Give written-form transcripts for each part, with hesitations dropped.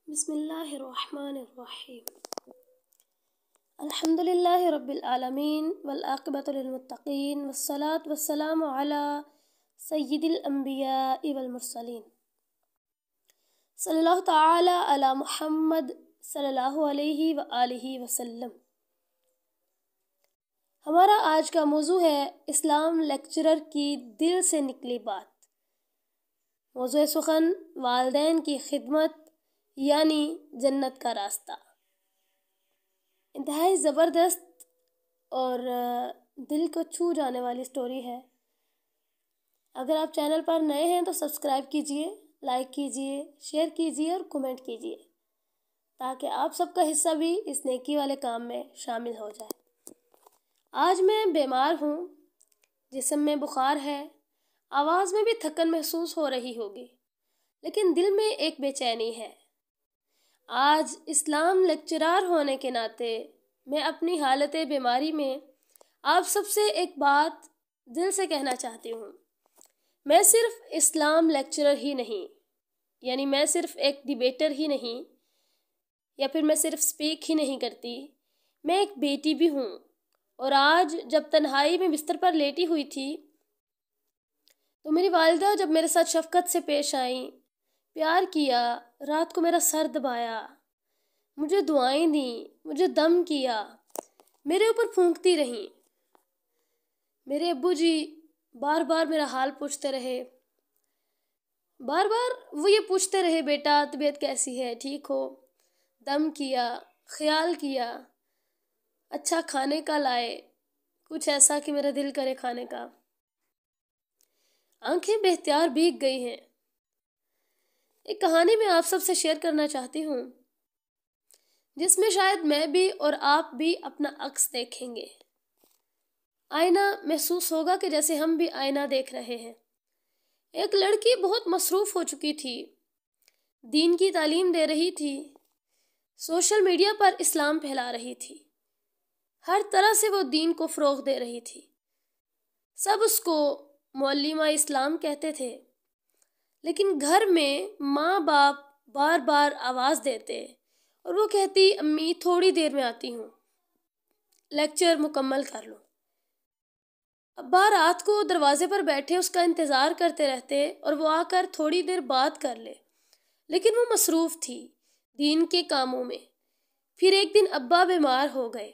بسم اللہ الرحمن الرحیم الحمد للہ رب العالمین والعاقبۃ للمتقین والصلاة والسلام علی سید الانبیاء والمرسلین صلی اللہ تعالی علی محمد صلی اللہ علیہ وآلہ وسلم۔ ہمارا آج کا موضوع ہے اسلام لیکچرر کی دل سے نکلی بات۔ موضوع سخن والدین کی خدمت یعنی جنت کا راستہ۔ انتہائی زبردست اور دل کو چھو جانے والی سٹوری ہے۔ اگر آپ چینل پر نئے ہیں تو سبسکرائب کیجئے، لائک کیجئے، شیئر کیجئے اور کمنٹ کیجئے تاکہ آپ سب کا حصہ بھی اس نیکی والے کام میں شامل ہو جائے۔ آج میں بیمار ہوں، جسم میں بخار ہے، آواز میں بھی تھکن محسوس ہو رہی ہوگی، لیکن دل میں ایک بے چینی ہے۔ آج اسلام لیکچرار ہونے کے ناطے میں اپنی حالت بیماری میں آپ سب سے ایک بات دل سے کہنا چاہتی ہوں۔ میں صرف اسلام لیکچرر ہی نہیں، یعنی میں صرف ایک ڈیبیٹر ہی نہیں، یا پھر میں صرف سپیک ہی نہیں کرتی، میں ایک بیٹی بھی ہوں۔ اور آج جب تنہائی میں بستر پر لیٹی ہوئی تھی تو میری والدہ جب میرے ساتھ شفقت سے پیش آئیں، پیار کیا، رات کو میرا سر دبایا، مجھے دعائیں دیں، مجھے دم کیا، میرے اوپر پھونکتی رہیں۔ میرے ابو جی بار بار میرا حال پوچھتے رہے، بار بار وہ یہ پوچھتے رہے، بیٹا طبیعت کیسی ہے، ٹھیک ہو؟ دم کیا، خیال کیا، اچھا کھانے کا لائے، کچھ ایسا کہ میرا دل کرے کھانے کا۔ آنکھیں بے اختیار بھیگ گئی ہیں۔ ایک کہانی میں آپ سب سے شیئر کرنا چاہتی ہوں جس میں شاید میں بھی اور آپ بھی اپنا عکس دیکھیں گے۔ آئینہ محسوس ہوگا کہ جیسے ہم بھی آئینہ دیکھ رہے ہیں۔ ایک لڑکی بہت مصروف ہو چکی تھی، دین کی تعلیم دے رہی تھی، سوشل میڈیا پر اسلام پھیلا رہی تھی، ہر طرح سے وہ دین کو فروغ دے رہی تھی۔ سب اس کو معلمہ اسلام کہتے تھے، لیکن گھر میں ماں باپ بار بار آواز دیتے اور وہ کہتی، امی تھوڑی دیر میں آتی ہوں، لیکچر مکمل کر لو۔ ابا رات کو دروازے پر بیٹھے اس کا انتظار کرتے رہتے اور وہ آ کر تھوڑی دیر بات کر لے، لیکن وہ مصروف تھی دین کے کاموں میں۔ پھر ایک دن ابا بیمار ہو گئے،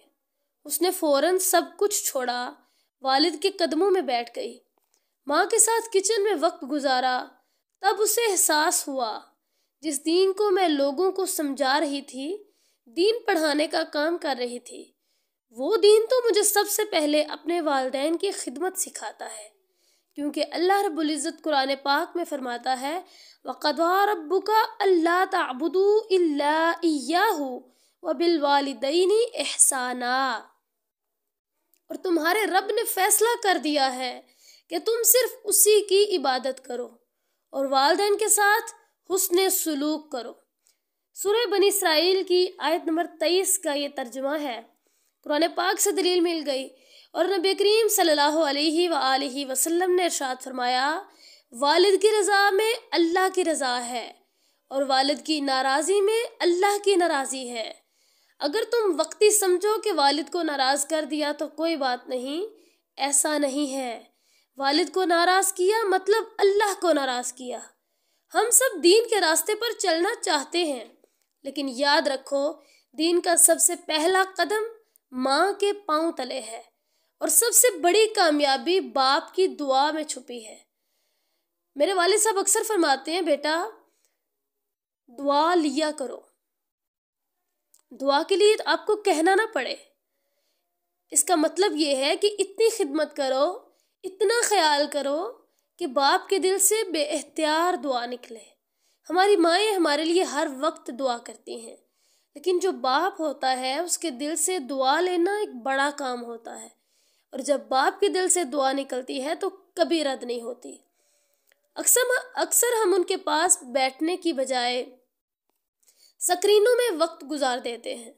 اس نے فوراً سب کچھ چھوڑا، والد کے قدموں میں بیٹھ گئی، ماں کے ساتھ کچن میں وقت گزارا۔ تب اسے احساس ہوا، جس دین کو میں لوگوں کو سمجھا رہی تھی، دین پڑھانے کا کام کر رہی تھی، وہ دین تو مجھے سب سے پہلے اپنے والدین کی خدمت سکھاتا ہے، کیونکہ اللہ رب العزت قرآن پاک میں فرماتا ہے، وَقَضَىٰ رَبُّكَ أَلَّا تَعْبُدُوا إِلَّا إِيَّاهُ وَبِالْوَالِدَيْنِ إِحْسَانًا۔ اور تمہارے رب نے فیصلہ کر دیا ہے کہ تم صرف اسی کی عبادت کرو اور والدین کے ساتھ حسن سلوک کرو۔ سورہ بنی اسرائیل کی آیت نمبر 23 کا یہ ترجمہ ہے۔ قرآن پاک سے دلیل مل گئی اور نبی کریم صلی اللہ علیہ وآلہ وسلم نے ارشاد فرمایا، والد کی رضا میں اللہ کی رضا ہے اور والد کی ناراضی میں اللہ کی ناراضی ہے۔ اگر تم وقتی سمجھو کہ والد کو ناراض کر دیا تو کوئی بات نہیں، ایسا نہیں ہے۔ والد کو ناراض کیا مطلب اللہ کو ناراض کیا۔ ہم سب دین کے راستے پر چلنا چاہتے ہیں، لیکن یاد رکھو دین کا سب سے پہلا قدم ماں کے پاؤں تلے ہے، اور سب سے بڑی کامیابی باپ کی دعا میں چھپی ہے۔ میرے والد صاحب اکثر فرماتے ہیں، بیٹا دعا لیا کرو، دعا کے لیے آپ کو کہنا نہ پڑے۔ اس کا مطلب یہ ہے کہ اتنی خدمت کرو، اتنا خیال کرو کہ باپ کے دل سے بے اختیار دعا نکلے۔ ہماری مائیں ہمارے لیے ہر وقت دعا کرتی ہیں، لیکن جو باپ ہوتا ہے اس کے دل سے دعا لینا ایک بڑا کام ہوتا ہے، اور جب باپ کے دل سے دعا نکلتی ہے تو کبھی رد نہیں ہوتی۔ اکثر ہم ان کے پاس بیٹھنے کی بجائے سکرینوں میں وقت گزار دیتے ہیں۔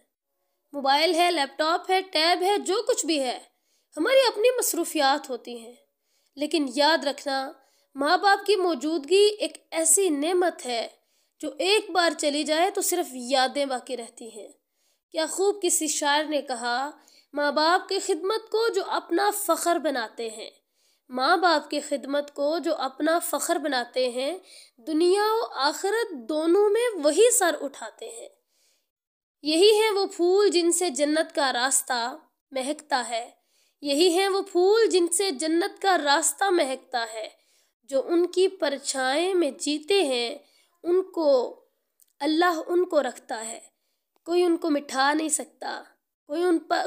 موبائل ہے، لیپ ٹاپ ہے، ٹیب ہے، جو کچھ بھی ہے، ہماری اپنی مصروفیات ہوتی ہیں، لیکن یاد رکھنا ماں باپ کی موجودگی ایک ایسی نعمت ہے جو ایک بار چلی جائے تو صرف یادیں باقی رہتی ہیں۔ کیا خوب کسی شاعر نے کہا، ماں باپ کی خدمت کو جو اپنا فخر بناتے ہیں، ماں باپ کی خدمت کو جو اپنا فخر بناتے ہیں، دنیا و آخرت دونوں میں وہی سر اٹھاتے ہیں۔ یہی ہیں وہ پھول جن سے جنت کا راستہ مہکتا ہے، یہی ہیں وہ پھول جن سے جنت کا راستہ مہکتا ہے۔ جو ان کی پرچھائیں میں جیتے ہیں، ان کو اللہ ان کو رکھتا ہے۔ کوئی ان کو مٹھا نہیں سکتا،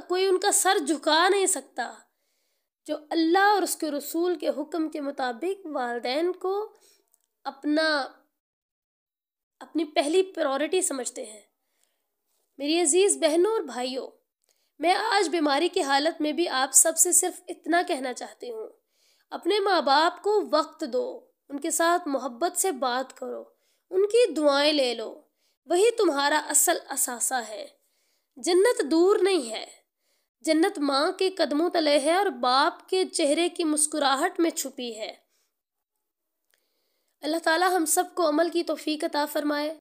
کوئی ان کا سر جھکا نہیں سکتا۔ جو اللہ اور اس کے رسول کے حکم کے مطابق والدین کو اپنی پہلی پرائورٹی سمجھتے ہیں۔ میری عزیز بہنوں اور بھائیوں، میں آج بیماری کی حالت میں بھی آپ سب سے صرف اتنا کہنا چاہتی ہوں، اپنے ماں باپ کو وقت دو، ان کے ساتھ محبت سے بات کرو، ان کی دعائیں لے لو، وہی تمہارا اصل اثاثہ ہے۔ جنت دور نہیں ہے، جنت ماں کے قدموں تلے ہے اور باپ کے چہرے کی مسکراہٹ میں چھپی ہے۔ اللہ تعالی ہم سب کو عمل کی توفیق عطا فرمائے۔